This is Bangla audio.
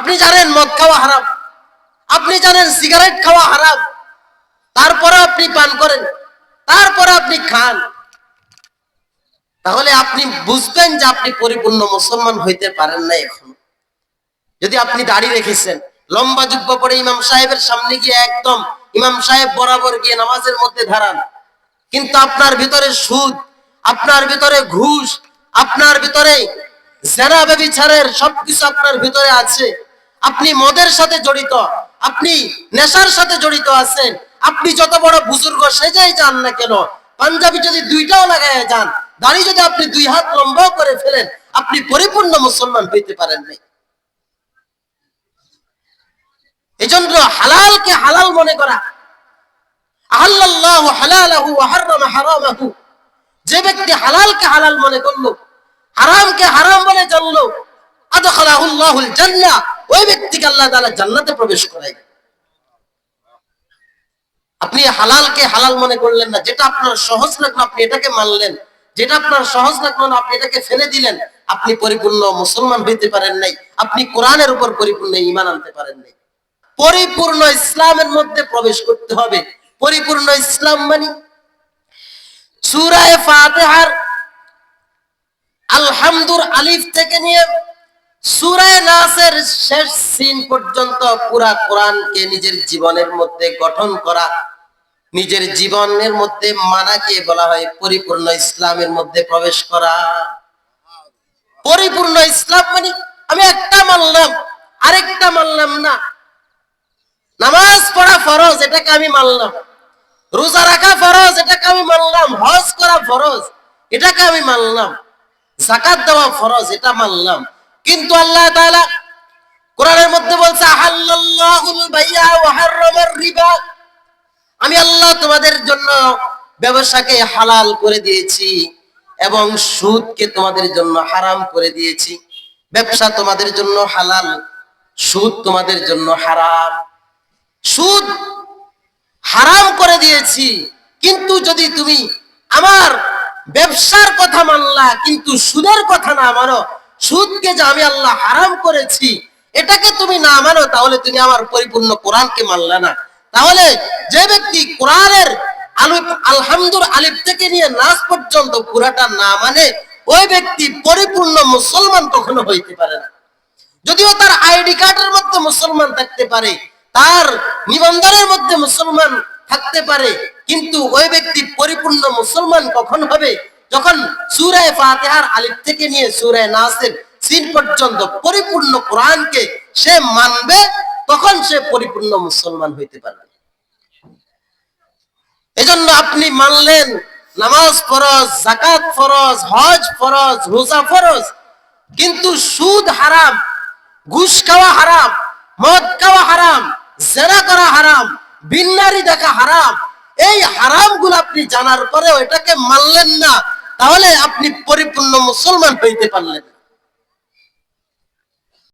আপনি জানেন মদ খাওয়া হারাম, আপনি জানেন সিগারেট খাওয়া হারাম, তারপরে আপনি পান করেন, তারপরে আপনি খান, তাহলে আপনি বুঝবেন যে আপনি পরিপূর্ণ মুসলমান হইতে পারেন না এখন। যদি আপনি দাড়ি রেখেছেন, লম্বা জুব্বা পরে ইমাম সাহেবের সামনে গিয়ে একদম ইমাম সাহেব বরাবর গিয়ে নামাজের মধ্যে দাঁড়ান, কিন্তু আপনার ভিতরে সুদ, আপনার ভিতরে ঘুষ, আপনার ভিতরে জেনা ব্যভিচারের সবকিছু আপনার ভিতরে আছে, আপনি মদের সাথে জড়িত, আপনি নেশার সাথে জড়িত আছেন, আপনি যত বড় বুজুর্গ সেজেই যান না কেন, পাঞ্জাবি যদি দুইটাও লাগায় যান, দাড়ি যদি আপনি 2 হাত লম্বা করে ফেলেন, আপনি পরিপূর্ণ মুসলমান হইতে পারেন নাই। এজন্য হালালকে হালাল মনে করা, আহাল্লাল্লাহু হালালাহু ওয়া হারামা হারামাহু, যে ব্যক্তি হালালকে হালাল মনে করলো, হারামকে হারাম বলে জানলো, আদখালাহুল্লাহুল জান্নাহ, ওই ব্যক্তিকে আল্লাহ তাআলা জান্নাতে প্রবেশ করায়। আপনি হালালকে হালাল মনে করলেন না, যেটা আপনার সহজ লাগলো আপনি এটাকে মানলেন, যেটা আপনার সহজ লাগলো না আপনি এটাকে ফেলে দিলেন, আপনি পরিপূর্ণ মুসলমান হইতে পারেন নাই, আপনি কোরআনের উপর পরিপূর্ণ ঈমান আনতে পারেন নাই। পরিপূর্ণ ইসলামের মধ্যে প্রবেশ করতে হবে। পরিপূর্ণ ইসলাম মানে সূরা ফাতিহার আলহামদুর আলিফ থেকে নিয়ে সূরা নাসের শেষ সিন পর্যন্ত পুরা কোরআনকে নিজের জীবনের মধ্যে গঠন করা, নিজের জীবনের মধ্যে মানাকে বলা হয় পরিপূর্ণ ইসলামের মধ্যে প্রবেশ করা। পরিপূর্ণ ইসলাম মানে আমি একটা মানলাম আরেকটা মানলাম না, নামাজ পড়া ফরজ এটাকে আমি মানলাম, রোজা রাখা ফরজ এটাকে আমি মানলাম, হজ করা ফরজ এটাকে আমি মানলাম, যাকাত দেওয়া ফরজ এটা মানলাম, কিন্তু আল্লাহ তাআলা কোরআনের মধ্যে বলছে আহাল্লাল্লাহুল বাই'a ওয়া হাররামার রিবা, আমি আল্লাহ তোমাদের জন্য ব্যবসাকে হালাল করে দিয়েছি এবং সুদকে তোমাদের জন্য হারাম করে দিয়েছি। ব্যবসা তোমাদের জন্য হালাল, সুদ তোমাদের জন্য হারাম। সুদ হারাম করে দিয়েছি, কিন্তু যদি তুমি আমার ব্যবসার কথা মানলা কিন্তু সুদের কথা না মানো, সুদকে যে আমি আল্লাহ হারাম করেছি এটাকে তুমি না মানো, তাহলে তুমি আমার পরিপূর্ণ কোরআনকে মানলা না। তাহলে যে ব্যক্তি কোরআনের আলহামদুর আলিফ থেকে নিয়ে নাস পর্যন্ত পুরাটা না মানে, ওই ব্যক্তি পরিপূর্ণ মুসলমান কখনো হইতে পারে না। যদিও তার আইডি কার্ডের মধ্যে মুসলমান থাকতে পারে, তার নিবন্ধনের মধ্যে মুসলমান থাকতে পারে, কিন্তু ওই ব্যক্তি পরিপূর্ণ মুসলমান কখন হবে? যখন সূরা ফাতিহার আলিফ থেকে নিয়ে সূরা নাসের সিন পর্যন্ত পরিপূর্ণ কোরআনকে সে মানবে, তখন সে পরিপূর্ণ মুসলমান হইতে পারবে। এজন্য আপনি মানলেন নামাজ ফরজ, যাকাত ফরজ, হজ ফরজ, রোজা ফরজ, কিন্তু সুদ হারাম, ঘুষ খাওয়া হারাম, মদ খাওয়া হারাম, জেনা করা হারাম, বিন্নারি দেখা হারাম, এই হারামগুলো আপনি জানার পরেও এটাকে মানলেন না, তাহলে আপনি পরিপূর্ণ মুসলমান হইতে পারলেন।